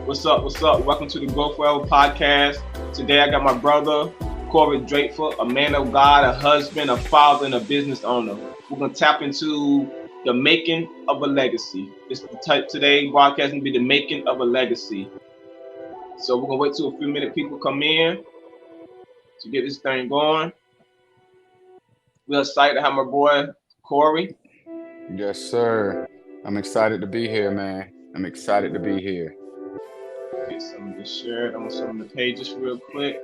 What's up? What's up? Welcome to the Growth Forever podcast. Today I got my brother, Korey Drakeford, a man of God, a husband, a father, and a business owner. We're going to tap into the making of a legacy. Today broadcast going to be the making of a legacy. So we're going to wait till a few minutes people come in to get this thing going. We're excited to have my boy, Korey. Yes, sir. I'm excited to be here, man. I'm excited to be here. Get some of this shared on some of the pages real quick.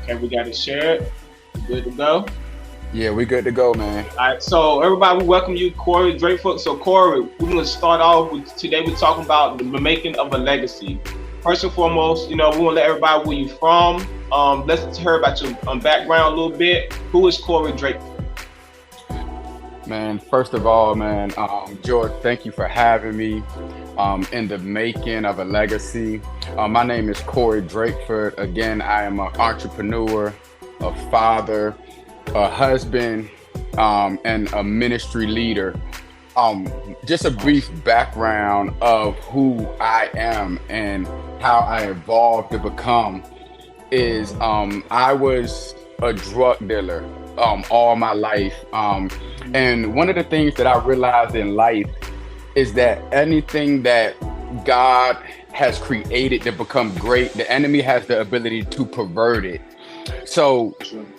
Okay, we got it shared. Good to go. Yeah, we good to go, man. All right, so everybody, we welcome you, Korey Drakeford. So, Korey, we're going to start off with today. We're talking about the making of a legacy. First and foremost, we want to let everybody where you're from. Let's hear about your background a little bit. Who is Korey Drakeford? Man, first of all, man, George, thank you for having me in the making of a legacy. My name is Korey Drakeford. Again, I am an entrepreneur, a father, a husband, and a ministry leader. Just a brief background of who I am and how I evolved to become is I was a drug dealer all my life. And one of the things that I realized in life is that anything that God has created to become great, the enemy has the ability to pervert it. So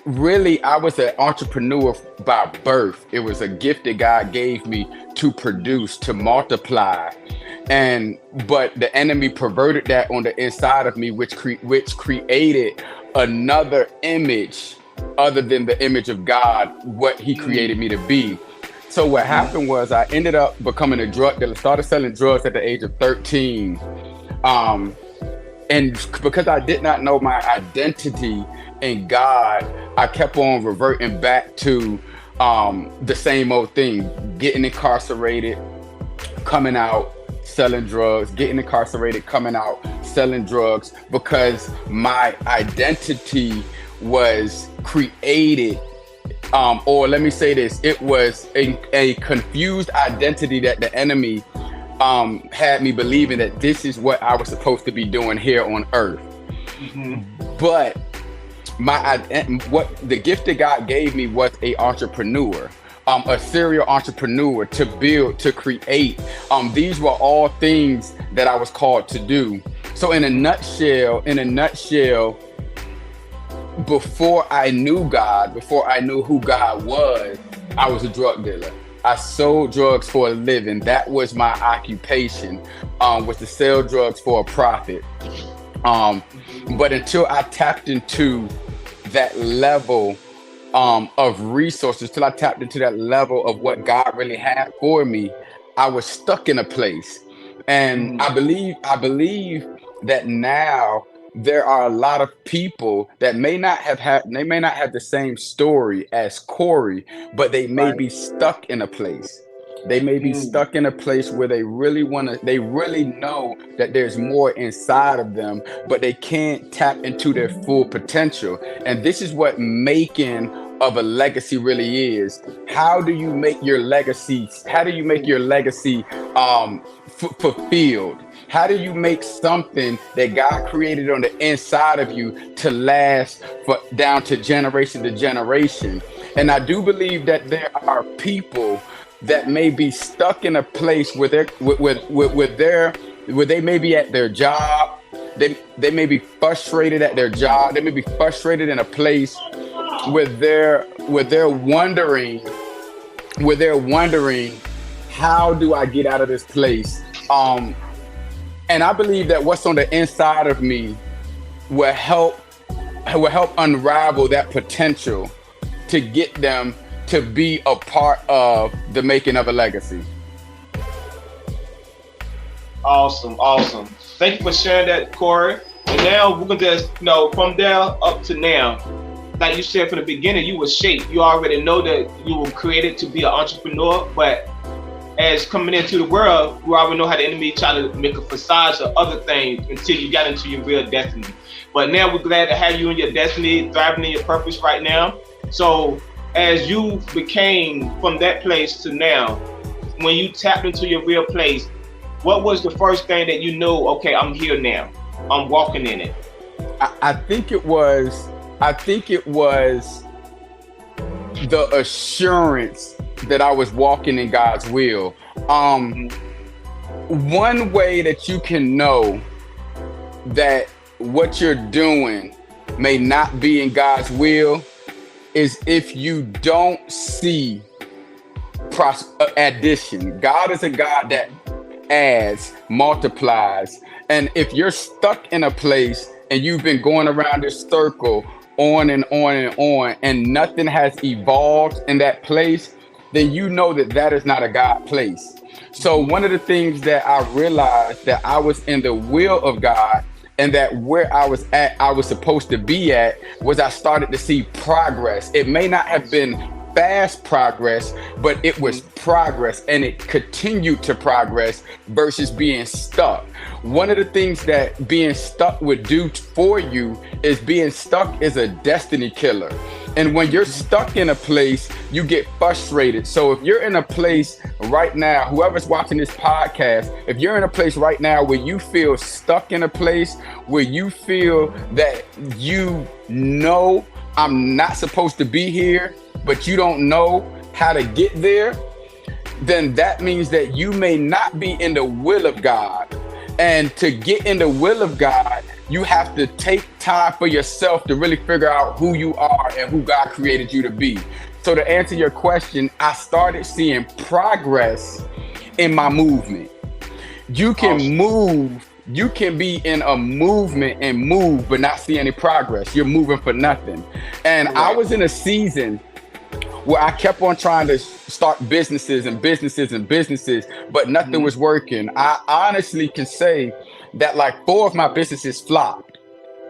really, I was an entrepreneur by birth. It was a gift that God gave me to produce, to multiply. But the enemy perverted that on the inside of me, which created another image other than the image of God, what he created me to be. So what happened was I ended up becoming a drug dealer, started selling drugs at the age of 13. And because I did not know my identity in God, I kept on reverting back to the same old thing, getting incarcerated, coming out, selling drugs, getting incarcerated, coming out, selling drugs, because my identity was created, or let me say this, it was a confused identity that the enemy had me believing that this is what I was supposed to be doing here on earth. But what the gift that God gave me was a entrepreneur, a serial entrepreneur, to build, to create. These were all things that I was called to do. So in a nutshell, before I knew God, before I knew who God was, I was a drug dealer. I sold drugs for a living. That was my occupation, was to sell drugs for a profit. But until I tapped into that level of resources, till I tapped into that level of what God really had for me, I was stuck in a place. And I believe that now there are a lot of people that may not have the same story as Korey, but they may be stuck in a place. They may be stuck in a place where they really know that there's more inside of them, but they can't tap into their full potential. And this is what making of a legacy really is. How do you make your legacy? How do you make your legacy fulfilled? How do you make something that God created on the inside of you to last for down to generation? And I do believe that there are people that may be stuck in a place where they may be at their job. They may be frustrated at their job. They may be frustrated in a place where they're wondering where they're wondering, how do I get out of this place? And I believe that what's on the inside of me will help unravel that potential to get them to be a part of the making of a legacy. Awesome, awesome. Thank you for sharing that, Korey. And now we're gonna just, from there up to now, like you said from the beginning, you were shaped. You already know that you were created to be an entrepreneur, but as coming into the world, you already know how the enemy try to make a facade of other things until you got into your real destiny. But now we're glad to have you in your destiny, thriving in your purpose right now. So as you became from that place to now, when you tapped into your real place, what was the first thing that you knew, okay, I'm here now, I'm walking in it? I think it was the assurance that I was walking in God's will. One way that you can know that what you're doing may not be in God's will is if you don't see addition. God is a God that adds, multiplies. And if you're stuck in a place and you've been going around this circle on and on and on, and nothing has evolved in that place, then you know that that is not a God place. So one of the things that I realized that I was in the will of God, and that where I was at, I was supposed to be at, was I started to see progress. It may not have been fast progress, but it was progress, and it continued to progress versus being stuck. One of the things that being stuck would do for you is being stuck is a destiny killer. And when you're stuck in a place, you get frustrated. So if you're in a place right now, whoever's watching this podcast, if you're in a place right now where you feel stuck in a place where you feel that I'm not supposed to be here, but you don't know how to get there, then that means that you may not be in the will of God. And to get in the will of God, you have to take time for yourself to really figure out who you are and who God created you to be. So to answer your question, I started seeing progress in my movement. You can move, you can be in a movement and move, but not see any progress. You're moving for nothing. And I was in a season where I kept on trying to start businesses, but nothing was working. I honestly can say that like 4 of my businesses flopped.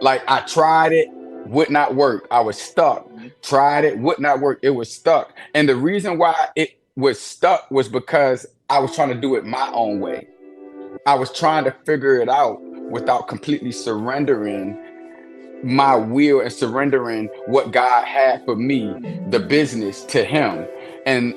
Like I tried it, would not work. I was stuck. Tried it, would not work. It was stuck. And the reason why it was stuck was because I was trying to do it my own way. I was trying to figure it out without completely surrendering my will and surrendering what God had for me, the business, to Him. And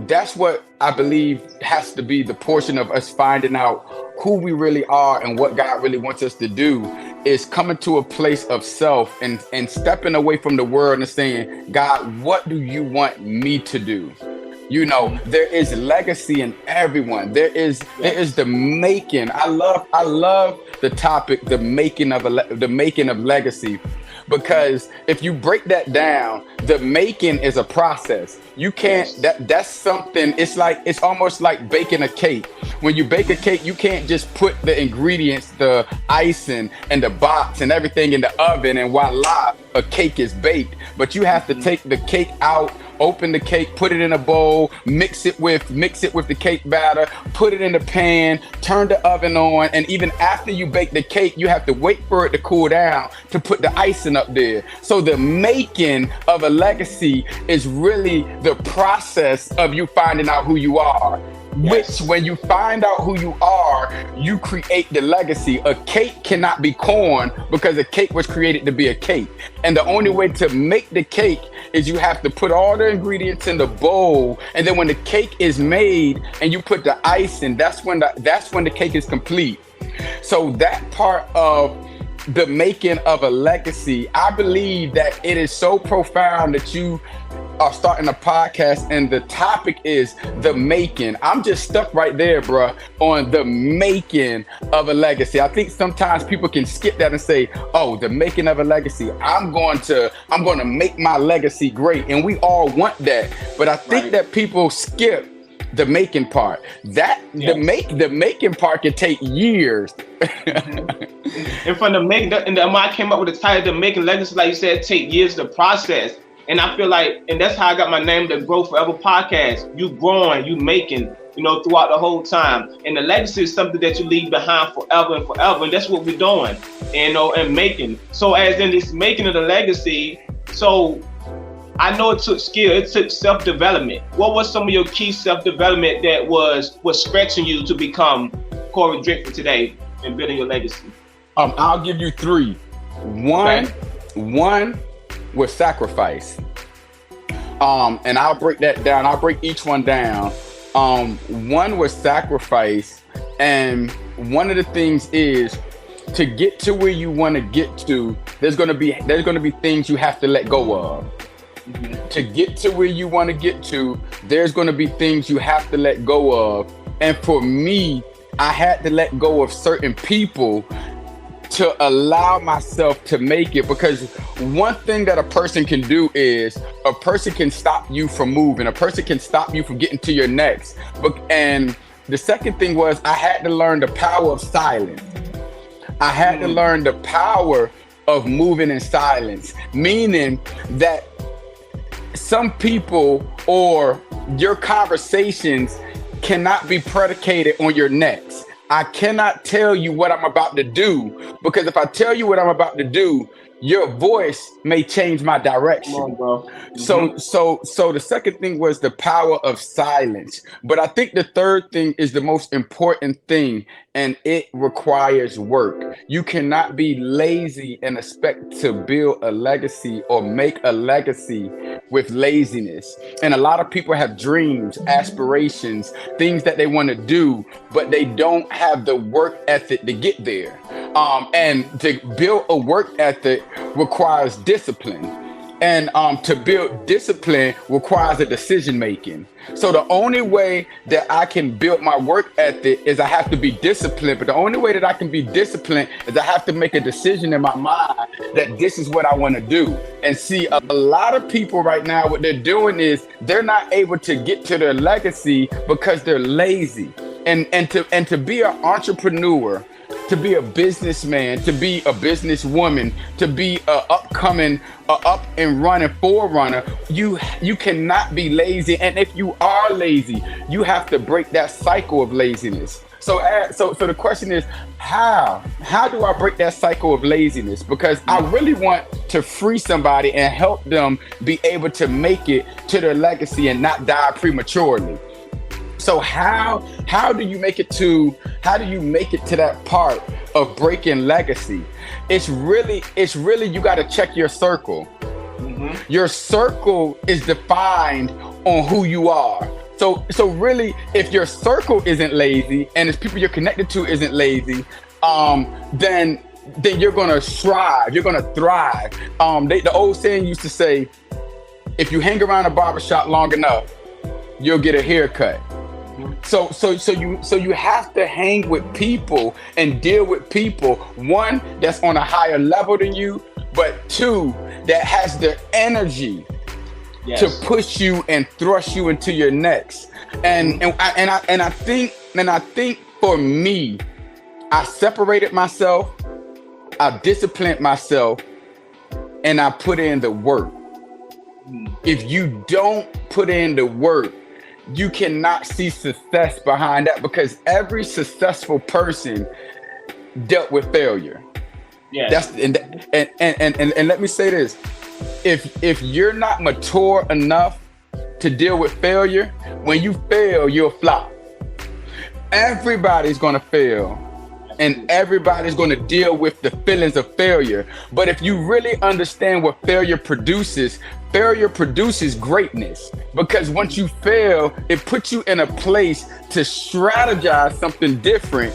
that's what I believe has to be the portion of us finding out who we really are and what God really wants us to do, is coming to a place of self and stepping away from the world and saying, God, what do you want me to do? You know, there is legacy in everyone. There is the making. I love the topic, the making of legacy, because if you break that down, the making is a process. You can't, that's something, it's almost like baking a cake. When you bake a cake, you can't just put the ingredients, the icing and the box and everything in the oven and voila, a cake is baked. But you have to take the cake out, open the cake, put it in a bowl, mix it with the cake batter, put it in the pan, turn the oven on, and even after you bake the cake, you have to wait for it to cool down to put the icing up there. So the making of a legacy is really the process of you finding out who you are. Which, when you find out who you are, you create the legacy. A cake cannot be corn because a cake was created to be a cake. And the only way to make the cake is you have to put all the ingredients in the bowl. And then when the cake is made and you put the icing, that's when the cake is complete. So that part of the making of a legacy, I believe that it is so profound that you are starting a podcast, and the topic is the making. I'm just stuck right there, bro, on the making of a legacy. I think sometimes people can skip that and say, oh, the making of a legacy. I'm going to make my legacy great. And we all want that. But I think that people skip the making part. The making part can take years. And from the making, and when I came up with the title, the making legacy, like you said, take years to process. And I feel like, and that's how I got my name, the Grow Forever Podcast. You growing, you making, throughout the whole time. And the legacy is something that you leave behind forever and forever. And that's what we're doing, and making. So as in this making of the legacy, so I know it took skill, it took self-development. What was some of your key self-development that was stretching you to become Korey Drakeford today and building your legacy? I'll give you three. One was sacrifice. And I'll break that down. I'll break each one down. One was sacrifice, and one of the things is to get to where you want to get to. There's gonna be things you have to let go of. Mm-hmm. To get to where you want to get to, there's going to be things you have to let go of. And for me, I had to let go of certain people to allow myself to make it, because one thing that a person can do is a person can stop you from moving. A person can stop you from getting to your next. And the second thing was I had to learn the power of silence. I had to learn the power of moving in silence, meaning that some people or your conversations cannot be predicated on your next. I cannot tell you what I'm about to do, because if I tell you what I'm about to do, your voice may change my direction. Come on, bro. Mm-hmm. So the second thing was the power of silence. But I think the third thing is the most important thing, and it requires work. You cannot be lazy and expect to build a legacy or make a legacy with laziness. And a lot of people have dreams, aspirations, things that they want to do, but they don't have the work ethic to get there. And to build a work ethic requires discipline. And to build discipline requires a decision making. So the only way that I can build my work ethic is I have to be disciplined. But the only way that I can be disciplined is I have to make a decision in my mind that this is what I want to do. And see, a lot of people right now, what they're doing is they're not able to get to their legacy because they're lazy. And to be an entrepreneur, to be a businessman, to be a businesswoman, to be a up and running forerunner, you cannot be lazy. And if you are lazy, you have to break that cycle of laziness. So the question is, how do I break that cycle of laziness? Because I really want to free somebody and help them be able to make it to their legacy and not die prematurely. So how do you make it to that part of breaking legacy? It's really you got to check your circle. Mm-hmm. Your circle is defined on who you are. So really, if your circle isn't lazy and the people you're connected to isn't lazy, then you're gonna strive. You're gonna thrive. The old saying used to say, if you hang around a barbershop long enough, you'll get a haircut. So you have to hang with people and deal with people, one, that's on a higher level than you, but two, that has the energy to push you and thrust you into your next. And I think for me, I separated myself, I disciplined myself, and I put in the work. If you don't put in the work, you cannot see success behind that, because every successful person dealt with failure. Yes. And let me say this. If you're not mature enough to deal with failure, when you fail, you'll flop. Everybody's gonna fail, and everybody's gonna deal with the feelings of failure. But if you really understand what failure produces greatness. Because once you fail, it puts you in a place to strategize something different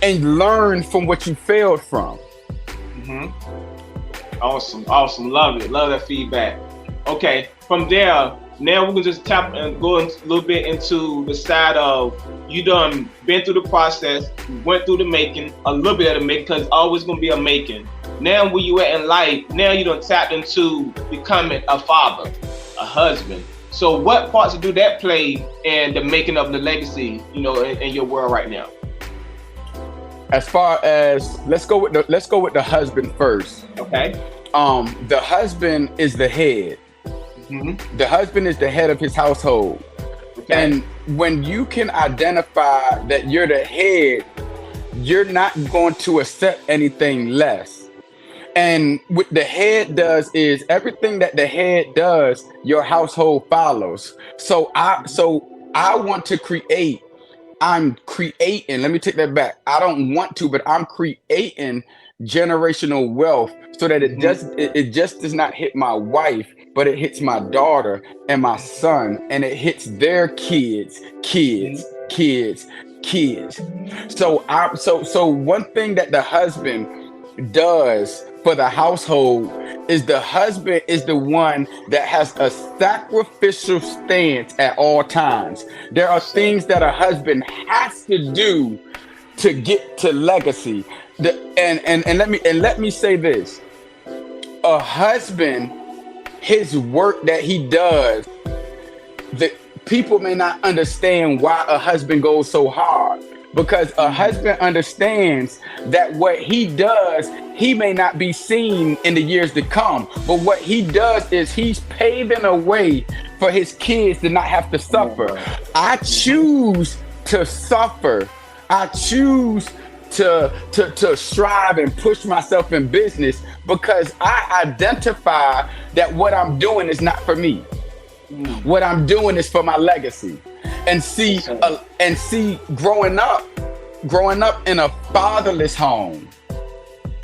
and learn from what you failed from. Mm-hmm. Awesome. Love it. Love that feedback. Okay, from there, now we can just tap and go a little bit into the side of you done been through the process, went through the making, a little bit of the making, because always gonna be a making. Now where you at in life, now you done tapped into becoming a father, a husband. So what parts do that play in the making of the legacy, in your world right now? As far as let's go with the husband first. Okay. The husband is the head. Mm-hmm. The husband is the head of his household. Okay. And when you can identify that you're the head, you're not going to accept anything less. And what the head does is everything that the head does, your household follows. So I want to create. I'm creating, let me take that back. I don't want to, but I'm creating generational wealth so that it just does not hit my wife, but it hits my daughter and my son, and it hits their kids. So one thing that the husband does for the household is the husband is the one that has a sacrificial stance at all times. There are things that a husband has to do to get to legacy. Let me say this. A husband, his work that he does, the people may not understand why a husband goes so hard. Because a husband understands that what he does, he may not be seen in the years to come. But what he does is he's paving a way for his kids to not have to suffer. I choose to suffer. I choose to strive and push myself in business because I identify that what I'm doing is not for me. What I'm doing is for my legacy. And see, growing up in a fatherless home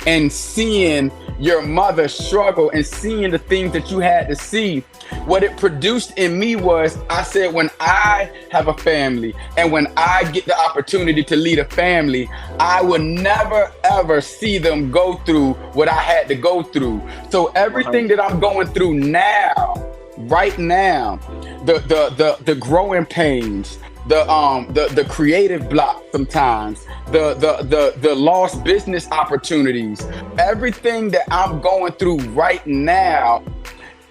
and seeing your mother struggle and seeing the things that you had to see, what it produced in me was, I said, when I have a family and when I get the opportunity to lead a family, I will never, ever see them go through what I had to go through. So everything that I'm going through now, right now, the growing pains, the creative block sometimes, the lost business opportunities, everything that I'm going through right now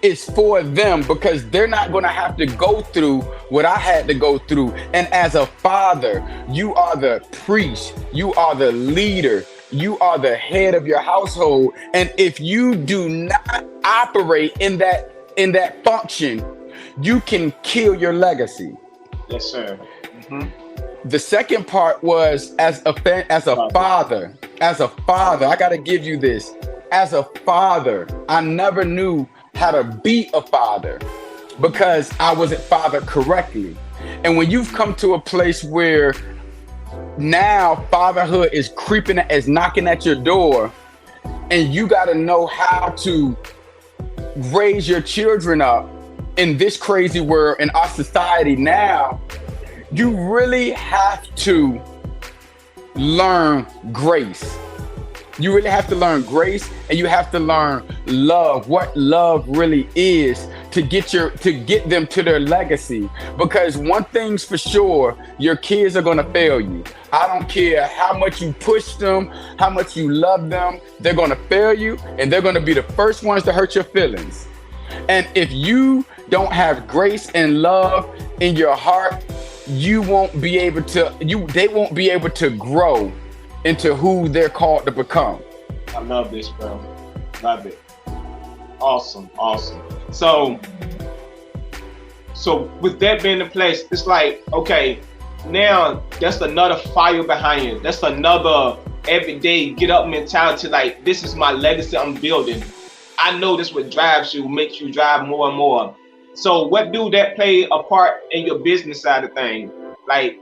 is for them because they're not going to have to go through what I had to go through. And as a father, you are the priest, you are the leader, you are the head of your household. And if you do not operate in that function, you can kill your legacy. Yes, sir. The second part was as a father, I got to give you this. As a father, I never knew how to be a father because I wasn't fathered correctly. And when you've come to a place where now fatherhood is knocking at your door, and you got to know how to raise your children up in this crazy world, in our society now, you really have to learn grace. You really have to learn grace, and you have to learn love, what love really is to get them to their legacy. Because one thing's for sure, your kids are gonna fail you. I don't care how much you push them, how much you love them, they're gonna fail you, and they're gonna be the first ones to hurt your feelings. And if you don't have grace and love in your heart, they won't be able to grow into who they're called to become. I love this, bro. Love it. Awesome. So with that being in place, it's like, okay, now that's another fire behind you. That's another everyday get up mentality. Like, this is my legacy I'm building. I know this what drives you, makes you drive more and more. So what do that play a part in your business side of things? Like,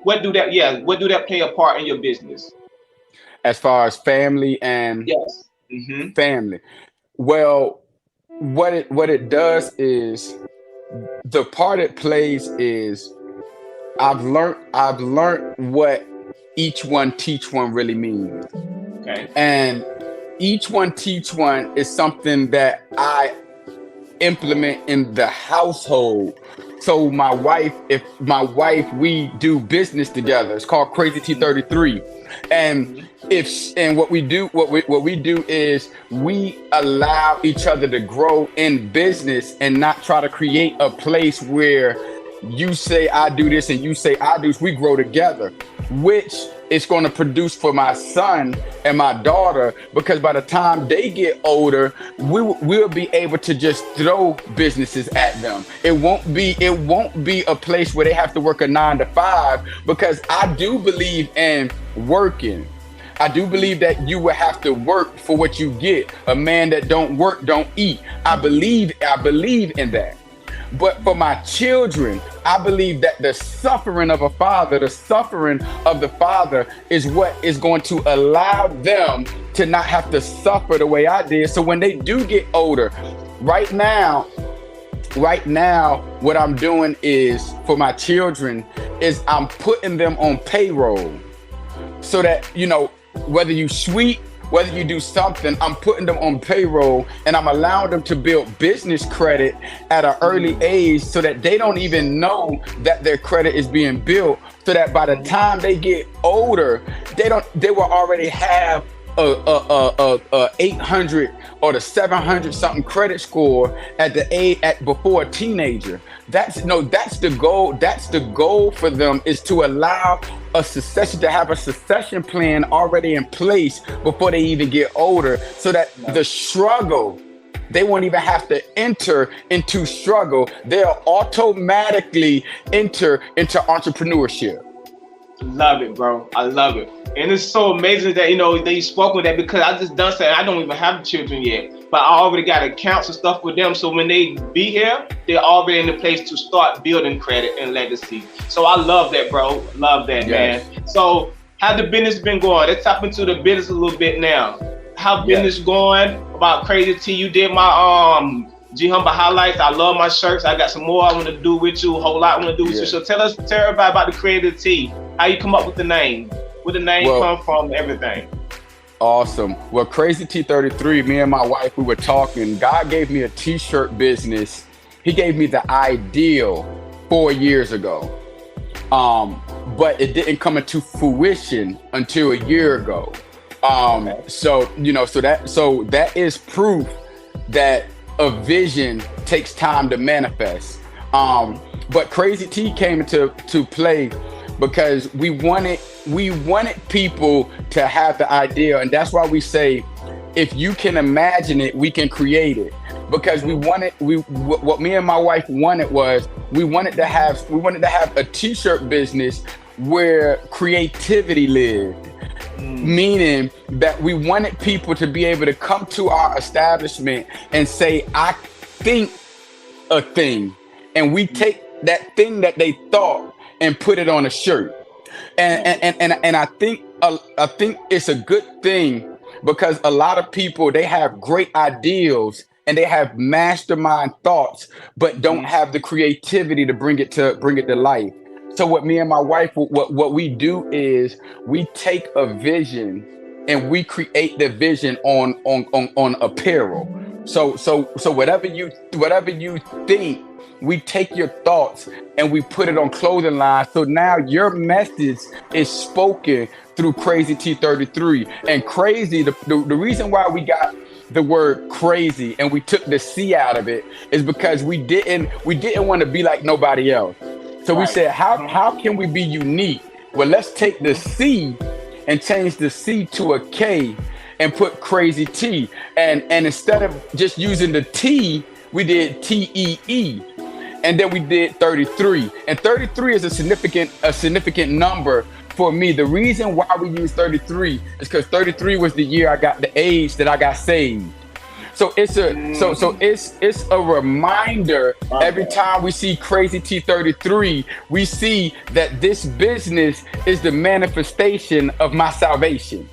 what do that play a part in your business? As far as family and Yes. family. Well, what it does is, the part it plays is, I've learned what each one teach one really means. Okay. And each one teach one is something that implement in the household. So if my wife, we do business together. It's called Crazy T33. And what we do is we allow each other to grow in business and not try to create a place where you say I do this and you say I do. We grow together, which is going to produce for my son and my daughter, because by the time they get older, we'll be able to just throw businesses at them. It won't be a place where they have to work a 9 to 5, because I do believe in working. I do believe that you will have to work for what you get. A man that don't work don't eat. I believe in that. But for my children, I believe that the suffering of the father is what is going to allow them to not have to suffer the way I did. So when they do get older, right now, what I'm doing is, for my children, is I'm putting them on payroll, so that, whether you sweep, whether you do something, I'm putting them on payroll, and I'm allowing them to build business credit at an early age, so that they don't even know that their credit is being built, so that by the time they get older, they will already have a 800 or the 700 something credit score before a teenager. That's the goal. That's the goal for them, is to allow a succession plan already in place before they even get older, so that the struggle, they won't even have to enter into struggle. They'll automatically enter into entrepreneurship. Love it, bro. I love it. And it's so amazing that, they spoke with that, because I just done said I don't even have children yet, but I already got accounts and stuff with them. So when they be here, they're already in the place to start building credit and legacy. So I love that, bro. Love that, yes. Man. So how the business been going? Let's tap into the business a little bit now. How business going? About Crazy T, you did my G Humble highlights. I love my shirts. I got some more I want to do with you. A whole lot I want to do with you. So tell everybody about the Crazy T. How you come up with the name? Where the name come from? Everything. Awesome. Well, Crazy T33. Me and my wife, we were talking. God gave me a T-shirt business. He gave me the ideal 4 years ago, but it didn't come into fruition until a year ago. So that is proof that a vision takes time to manifest. But Crazy T came into play because we wanted people to have the idea, and that's why we say, if you can imagine it, we can create it. Because what me and my wife wanted was, we wanted to have a T-shirt business where creativity lived. Meaning that we wanted people to be able to come to our establishment and say, I think a thing, and we take that thing that they thought and put it on a shirt. And I think it's a good thing, because a lot of people, they have great ideals and they have mastermind thoughts, but don't have the creativity to bring it to life. So what me and my wife, what we do is, we take a vision and we create the vision on apparel. So whatever you think, we take your thoughts and we put it on clothing lines. So now your message is spoken through Crazy T33. And crazy, the reason why we got the word crazy and we took the C out of it is because we didn't want to be like nobody else. So we said, how can we be unique? Well, let's take the C and change the C to a K and put Crazy T. And instead of just using the T, we did TEE. And then we did 33. And 33 is a significant number for me. The reason why we use 33 is because 33 was the year I got the age that I got saved. So it's a reminder. Every time we see Crazy T33, we see that this business is the manifestation of my salvation.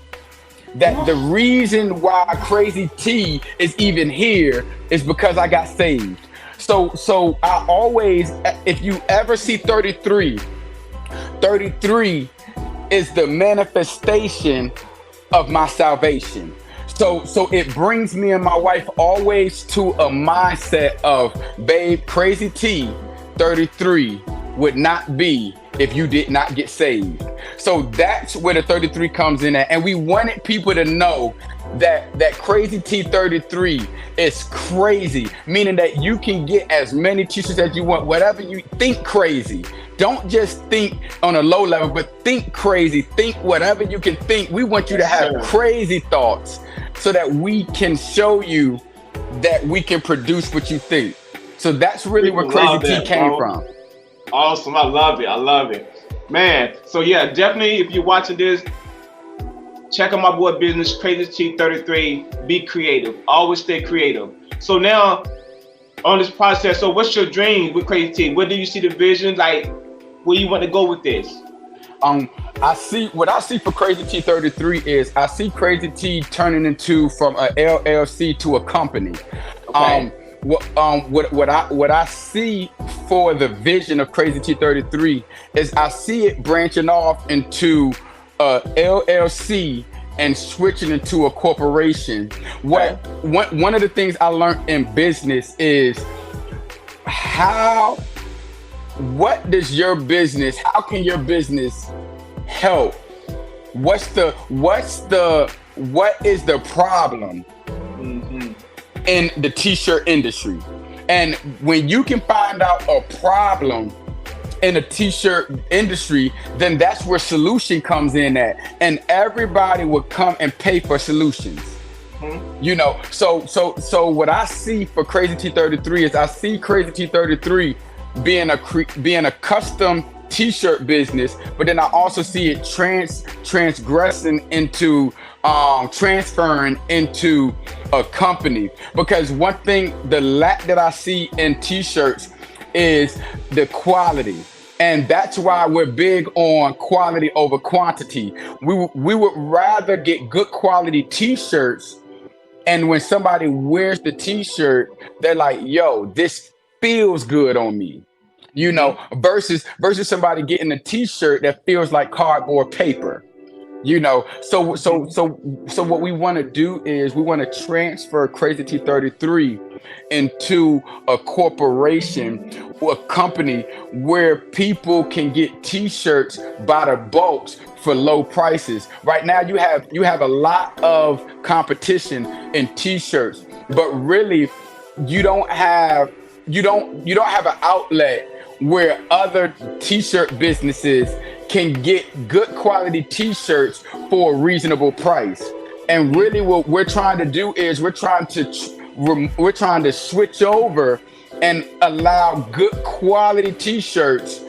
That the reason why Crazy T is even here is because I got saved. So I always, if you ever see 33 is the manifestation of my salvation. So it brings me and my wife always to a mindset of, babe, Crazy T 33 would not be if you did not get saved. So that's where the 33 comes in at. And we wanted people to know that Crazy T 33 is crazy, meaning that you can get as many t-shirts as you want, whatever you think crazy. Don't just think on a low level, but think crazy, think whatever you can think. We want you to have crazy thoughts so that we can show you that we can produce what you think. So that's really where Crazy T came from. Awesome. I love it. I love it. Man. So yeah, definitely if you're watching this, check out my boy business, Crazy T 33. Be creative. Always stay creative. So now on this process, so what's your dream with Crazy T? Where do you see the vision? Like, where you want to go with this? I see for Crazy T 33 is I see Crazy T turning into from a LLC to a company. Okay. What I see for the vision of Crazy T 33 is I see it branching off into a LLC and switching into a corporation. One of the things I learned in business is how can your business help? What is the problem in the t-shirt industry? And when you can find out a problem in a t-shirt industry, then that's where solution comes in at, and everybody will come and pay for solutions. You know, so what I see for Crazy T 33 is I see Crazy T 33 being a custom t-shirt business, but then I also see it transferring into a company. Because one thing, the lack that I see in t-shirts is the quality. And that's why we're big on quality over quantity. We would rather get good quality t-shirts, and when somebody wears the t-shirt, they're like, yo, this feels good on me, you know, versus somebody getting a t-shirt that feels like cardboard paper. You know, so what we want to do is we want to transfer Crazy T 33 into a corporation or a company where people can get t-shirts by the bulks for low prices. Right now you have a lot of competition in t-shirts, but really you don't have an outlet where other t-shirt businesses can get good quality t-shirts for a reasonable price. And really what we're trying to do is we're trying to switch over and allow good quality t-shirts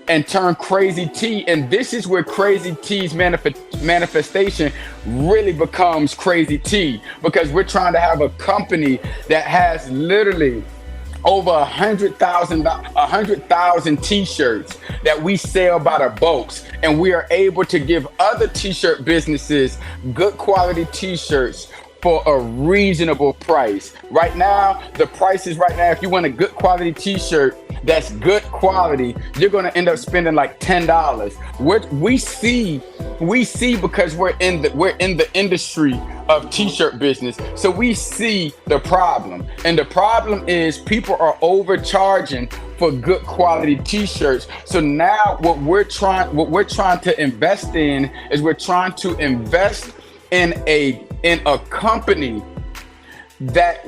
and turn Crazy T. And this is where Crazy T's manifestation really becomes Crazy T, because we're trying to have a company that has literally over 100,000 t-shirts that we sell by the bulks, and we are able to give other t-shirt businesses good quality t-shirts for a reasonable price. Right now, the prices right now, if you want a good quality t-shirt that's good quality, you're going to end up spending like $10. We see because we're in the industry of t-shirt business, so we see the problem. And the problem is people are overcharging for good quality t-shirts. So now what we're trying to invest in is we're trying to invest in a company that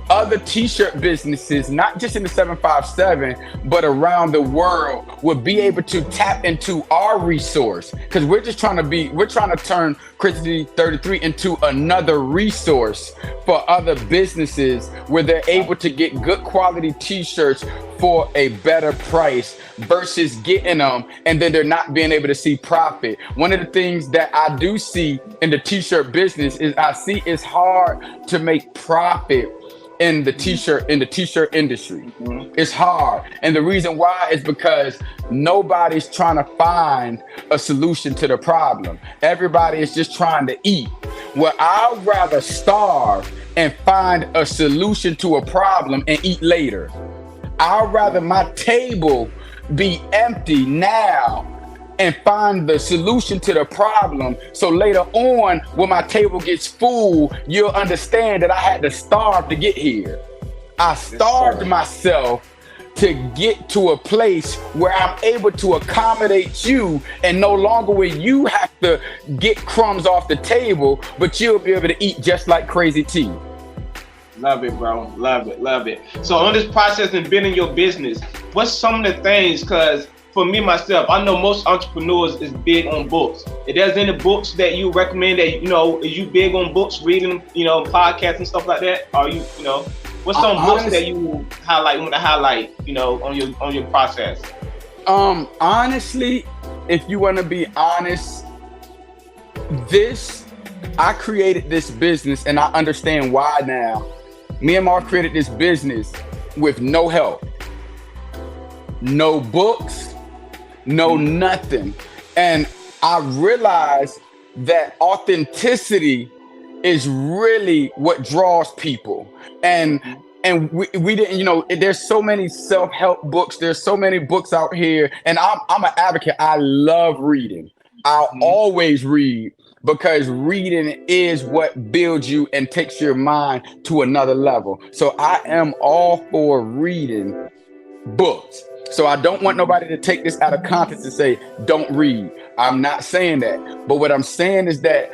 other t-shirt businesses, not just in the 757, but around the world, would be able to tap into our resource. Because we're trying to turn Crazy T 33 into another resource for other businesses where they're able to get good quality t-shirts for a better price versus getting them and then they're not being able to see profit. One of the things that I do see in the t-shirt business is I see it's hard to make profit in the t-shirt industry. It's hard. And the reason why is because nobody's trying to find a solution to the problem. Everybody is just trying to eat. Well, I'd rather starve and find a solution to a problem and eat later. I'd rather my table be empty now and find the solution to the problem. So later on, when my table gets full, you'll understand that I had to starve to get here. I starved myself to get to a place where I'm able to accommodate you, and no longer will you have to get crumbs off the table, but you'll be able to eat just like Crazy T. Love it, bro. Love it. Love it. So on this process and building your business, what's some of the things? Because for me, myself, I know most entrepreneurs is big on books. If there's any books that you recommend that, are you big on books, reading, podcasts and stuff like that? Are you, what's some books that you want to highlight, on your process? Honestly, if you want to be honest, I created this business and I understand why now. Me and Mark created this business with no help, no books, no nothing. And I realized that authenticity is really what draws people. And we didn't, there's so many self-help books. There's so many books out here. And I'm an advocate. I love reading. I'll always read, because reading is what builds you and takes your mind to another level. So I am all for reading books. So I don't want nobody to take this out of context and say, don't read. I'm not saying that. But what I'm saying is that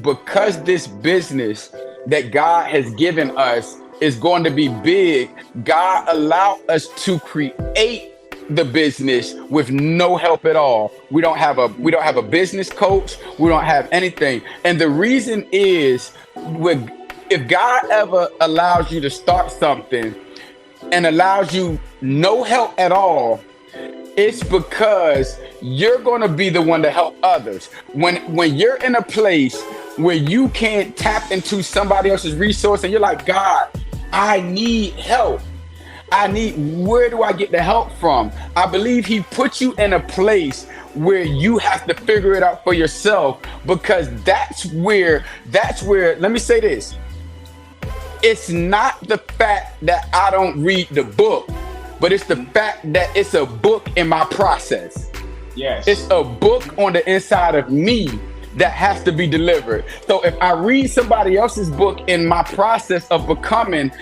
because this business that God has given us is going to be big, God allowed us to create the business with no help at all. We don't have a business coach. We don't have anything. And the reason is, if God ever allows you to start something and allows you no help at all, it's because you're going to be the one to help others. When you're in a place where you can't tap into somebody else's resource and you're like, God, I need help. Where do I get the help from? I believe he put you in a place where you have to figure it out for yourself, because that's where, let me say this. It's not the fact that I don't read the book, but it's the fact that it's a book in my process. Yes. It's a book on the inside of me that has to be delivered. So if I read somebody else's book in my process of becoming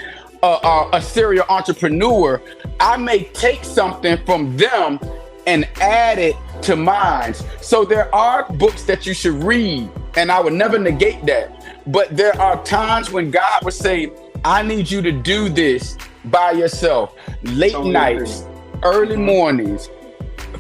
a serial entrepreneur, I may take something from them and add it to mine. So there are books that you should read, and I would never negate that. But there are times when God would say, I need you to do this by yourself. Late nights, early mornings,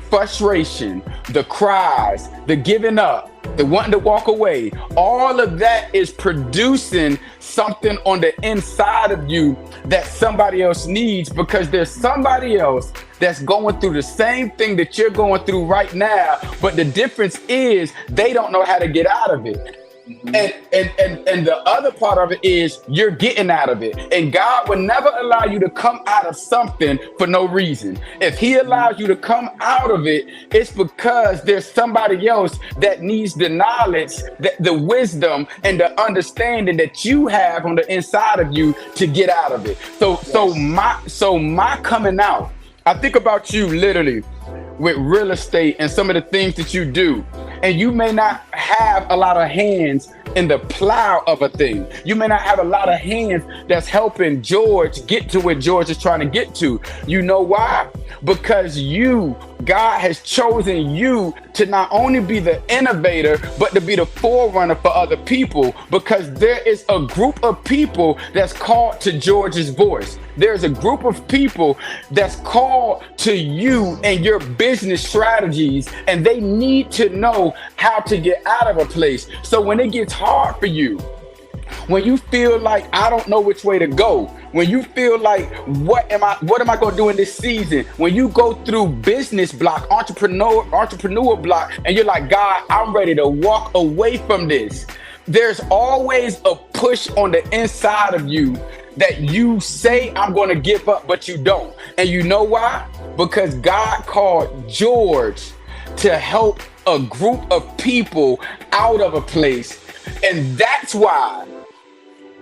frustration, the cries, the giving up, the wanting to walk away. All of that is producing something on the inside of you that somebody else needs, because there's somebody else that's going through the same thing that you're going through right now. But the difference is they don't know how to get out of it. And the other part of it is you're getting out of it. And God will never allow you to come out of something for no reason. If he allows you to come out of it, it's because there's somebody else that needs the knowledge, the wisdom, and the understanding that you have on the inside of you to get out of it. So my coming out, I think about you literally with real estate and some of the things that you do. And you may not have a lot of hands in the plow of a thing. You may not have a lot of hands that's helping George get to where George is trying to get to. You know why? Because God has chosen you to not only be the innovator, but to be the forerunner for other people, because there is a group of people that's called to George's voice. There's a group of people that's called to you and your business strategies, and they need to know how to get out of a place. So when it gets hard for you, when you feel like I don't know which way to go, when you feel like what am I going to do in this season, when you go through business block, entrepreneur block, and you're like, God, I'm ready to walk away from this, there's always a push on the inside of you that you say I'm going to give up, but you don't. And you know why? Because God called George to help a group of people out of a place. And that's why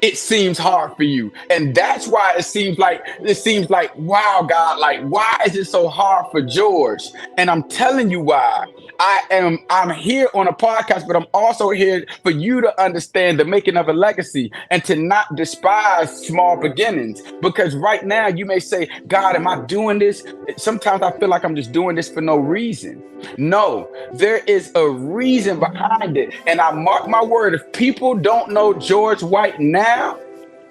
it seems hard for you. And that's why it seems like, wow, God, like, why is it so hard for George? And I'm telling you why. I'm here on a podcast, but I'm also here for you to understand the making of a legacy and to not despise small beginnings. Because right now you may say, God, am I doing this? Sometimes I feel like I'm just doing this for no reason. No, there is a reason behind it. And I mark my word, if people don't know George White now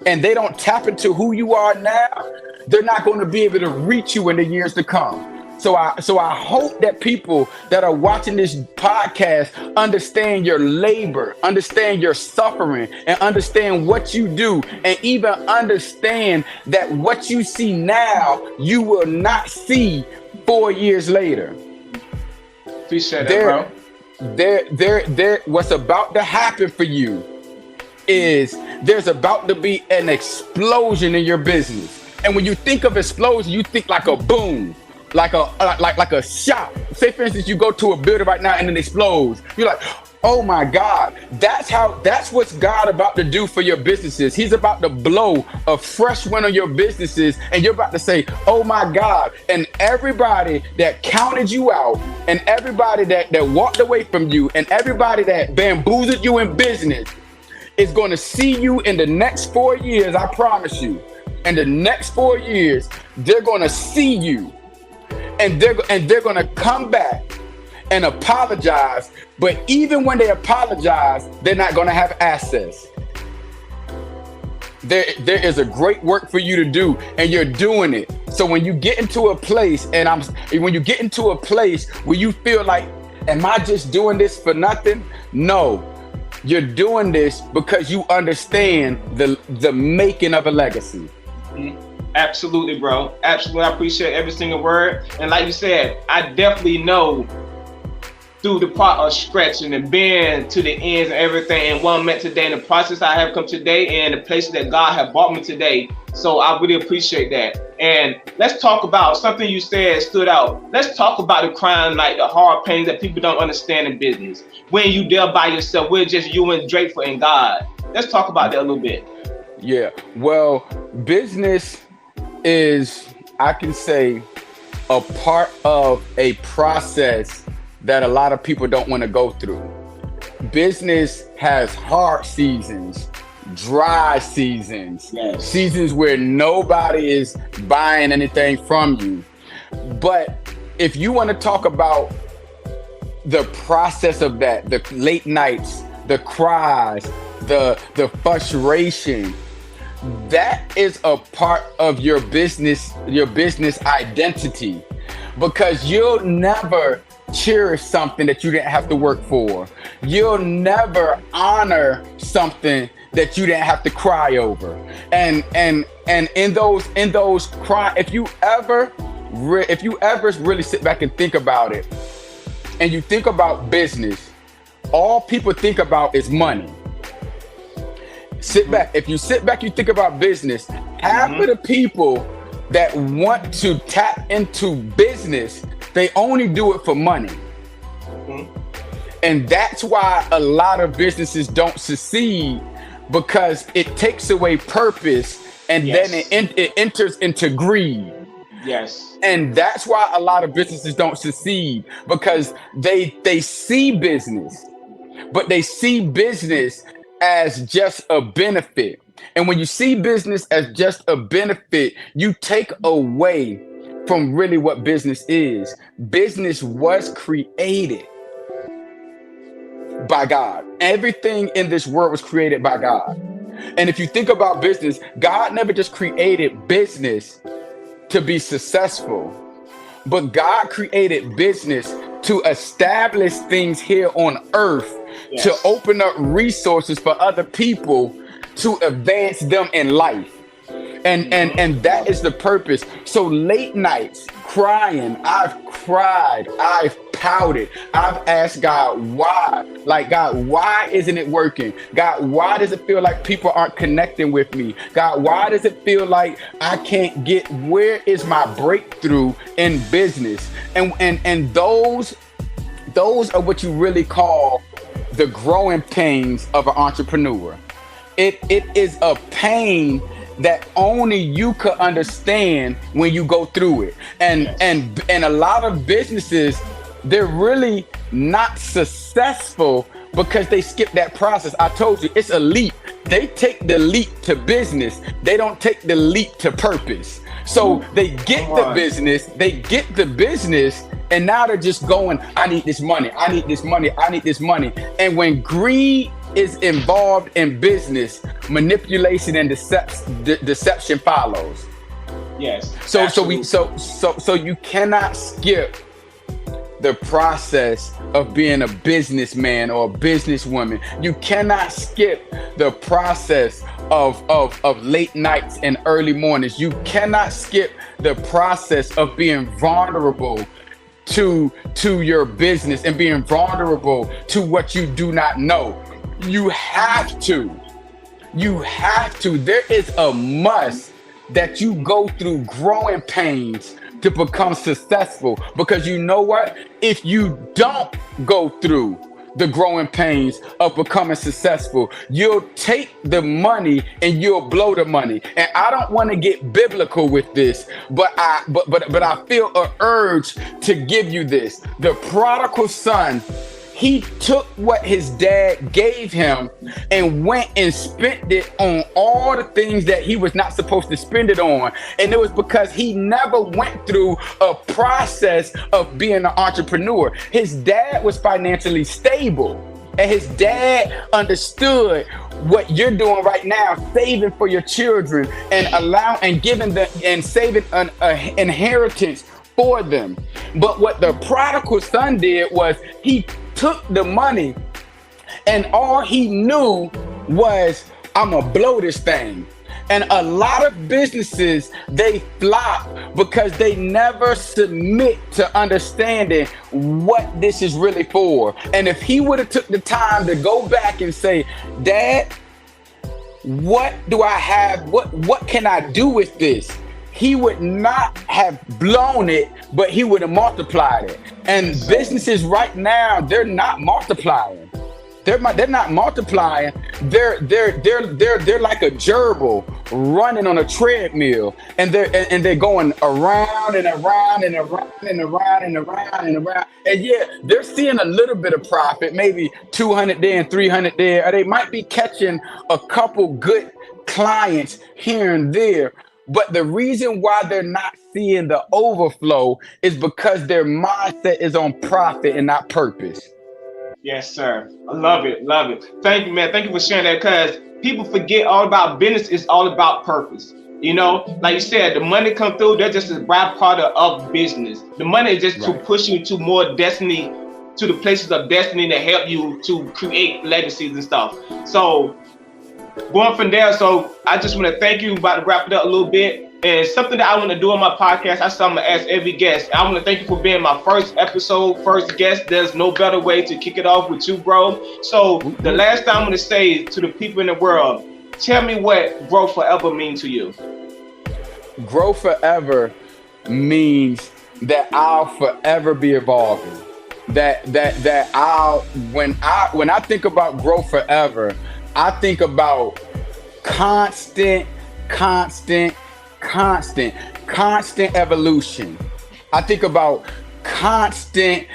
and they don't tap into who you are now, they're not going to be able to reach you in the years to come. So I hope that people that are watching this podcast understand your labor, understand your suffering, and understand what you do, and even understand that what you see now, you will not see 4 years later. Appreciate that, bro. What's about to happen for you is there's about to be an explosion in your business. And when you think of explosion, you think like a boom. Like a shot. Say for instance, you go to a building right now and it explodes. You're like, oh my God. That's what's God about to do for your businesses. He's about to blow a fresh wind on your businesses, and you're about to say, oh my God. And everybody that counted you out, and everybody that walked away from you, and everybody that bamboozled you in business is going to see you in the next 4 years. I promise you. In the next 4 years, they're going to see you. And they're going to come back and apologize. But even when they apologize, they're not going to have access. There is a great work for you to do, and you're doing it. So when you get into a place, when you get into a place where you feel like, am I just doing this for nothing? No, you're doing this because you understand the making of a legacy. Mm-hmm. Absolutely, bro. Absolutely. I appreciate every single word. And like you said, I definitely know through the part of stretching and being to the ends and everything, and what I'm at today, and the process I have come today, and the places that God has brought me today. So I really appreciate that. And let's talk about something you said stood out. Let's talk about the crime, like the hard pains that people don't understand in business. When you there by yourself, we're just you and Drakeford and God. Let's talk about that a little bit. Yeah. Well, business is, I can say, a part of a process that a lot of people don't want to go through. Business has hard seasons, dry seasons, yes, seasons where nobody is buying anything from you. But if you want to talk about the process of that, the late nights, the cries, the frustration, that is a part of your business identity, because you'll never cherish something that you didn't have to work for. You'll never honor something that you didn't have to cry over. And in those cry, if you ever really sit back and think about it, and you think about business, all people think about is money. Sit back. If you sit back, you think about business. Half of the people that want to tap into business, they only do it for money. And that's why a lot of businesses don't succeed, because it takes away purpose, and then it enters into greed. Yes. And that's why a lot of businesses don't succeed, because they see business, but they see business as just a benefit. And when you see business as just a benefit, you take away from really what business is. Business was created by God. Everything in this world was created by God. And if you think about business, God never just created business to be successful, but God created business to establish things here on earth, to open up resources for other people to advance them in life. And that is the purpose. So late nights crying, I've cried, I've pouted, I've asked God why. Like, God, why isn't it working? God, why does it feel like people aren't connecting with me? God, why does it feel like I can't get, where is my breakthrough in business? And those are what you really call the growing pains of an entrepreneur. it is a pain that only you could understand when you go through it. And a lot of businesses, they're really not successful because they skip that process. I told you, it's a leap. They take the leap to business. They don't take the leap to purpose. So they get the business, and now they're just going, I need this money, I need this money, I need this money. And when greed is involved in business, manipulation and deception follows. Yes. So you cannot skip the process of being a businessman or a businesswoman. You cannot skip the process of late nights and early mornings. You cannot skip the process of being vulnerable to your business and being vulnerable to what you do not know. You have to. There is a must that you go through growing pains to become successful. Because you know what? If you don't go through the growing pains of becoming successful, you'll take the money and you'll blow the money. And I don't want to get biblical with this, but I feel an urge to give you this. The prodigal son, he took what his dad gave him and went and spent it on all the things that he was not supposed to spend it on. And it was because he never went through a process of being an entrepreneur. His dad was financially stable, and his dad understood what you're doing right now, saving for your children and saving an inheritance for them. But what the prodigal son did was he took the money, and all he knew was, I'm gonna blow this thing. And a lot of businesses, they flop because they never submit to understanding what this is really for. And if he would have took the time to go back and say, Dad, what do I have? What can I do with this? He would not have blown it, but he would have multiplied it. And businesses right now, they're not multiplying. They're not multiplying. They're like a gerbil running on a treadmill, and they're going around and around and around and around and around and around. And yeah, they're seeing a little bit of profit, maybe 200 there and 300 there, or they might be catching a couple good clients here and there. But the reason why they're not seeing the overflow is because their mindset is on profit and not purpose. Yes, sir. I love it. Love it. Thank you, man. Thank you for sharing that, because people forget all about business is all about purpose. You know, like you said, the money come through, they're just a byproduct of business. The money is just to push you to more destiny, to the places of destiny that help you to create legacies and stuff. So going from there, so I just want to thank you. About to wrap it up a little bit. And something that I want to do on my podcast, I'm going to ask every guest. I want to thank you for being my first guest. There's no better way to kick it off with you, bro. So the last thing I'm going to say to the people in the world, tell me what Grow Forever means to you. Grow Forever means that I'll forever be evolving. That I'll, when I think about Grow Forever, I think about constant evolution. I think about constant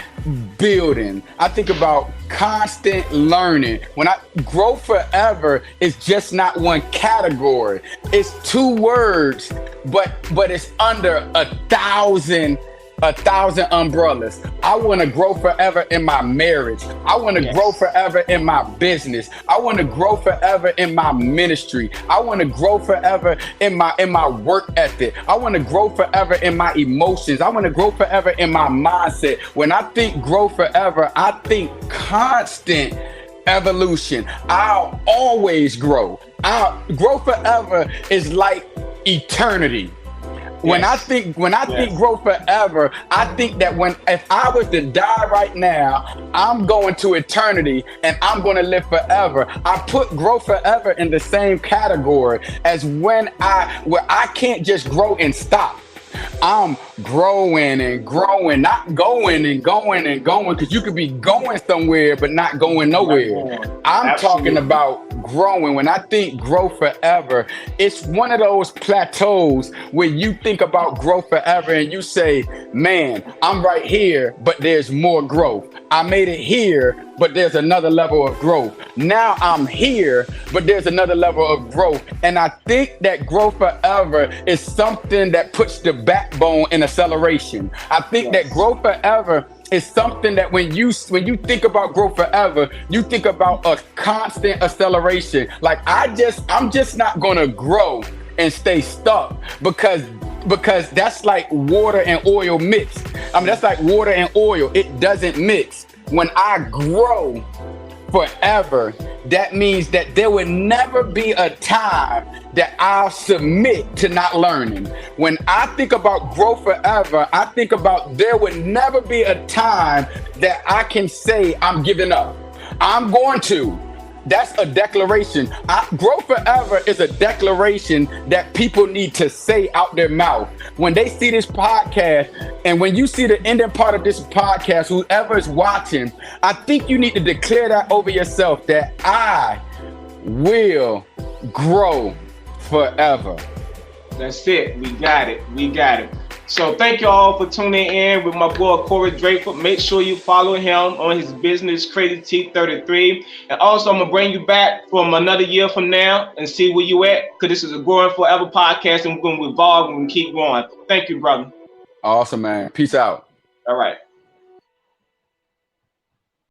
building. I think about constant learning. When I Grow Forever is just not one category. It's two words, but it's under 1,000 umbrellas. I want to grow forever in my marriage. I want to grow forever in my business. I want to grow forever in my ministry. I want to grow forever in my work ethic. I want to grow forever in my emotions. I want to grow forever in my mindset. When I think grow forever, I think constant evolution. I'll always grow. Grow forever is like eternity. When I think grow forever, I think that if I was to die right now, I'm going to eternity and I'm going to live forever. I put grow forever in the same category as where I can't just grow and stop. I'm growing and growing, not going and going and going, because you could be going somewhere but not going nowhere. I'm talking about growing. When I think grow forever, it's one of those plateaus where you think about grow forever and you say, man, I'm right here, but there's more growth. I made it here, but there's another level of growth. Now I'm here, but there's another level of growth. And I think that grow forever is something that puts the backbone in acceleration. I think that grow forever is something that when you think about grow forever, you think about a constant acceleration. Like I'm just not gonna grow and stay stuck because that's like water and oil mixed. I mean, that's like water and oil. It doesn't mix. When I grow forever, that means that there will never be a time that I'll submit to not learning. When I think about grow forever, I think about there would never be a time that I can say I'm giving up. I'm going to. That's a declaration. Grow forever is a declaration that people need to say out their mouth. When they see this podcast, and when you see the ending part of this podcast, whoever is watching, I think you need to declare that over yourself, that I will grow forever. That's it. We got it. We got it. So thank you all for tuning in with my boy Korey Drakeford. Make sure you follow him on his business, Crazy T33. And also, I'm going to bring you back from another year from now and see where you at, because this is a Growing Forever podcast, and we're going to evolve and keep growing. Thank you, brother. Awesome, man. Peace out. All right.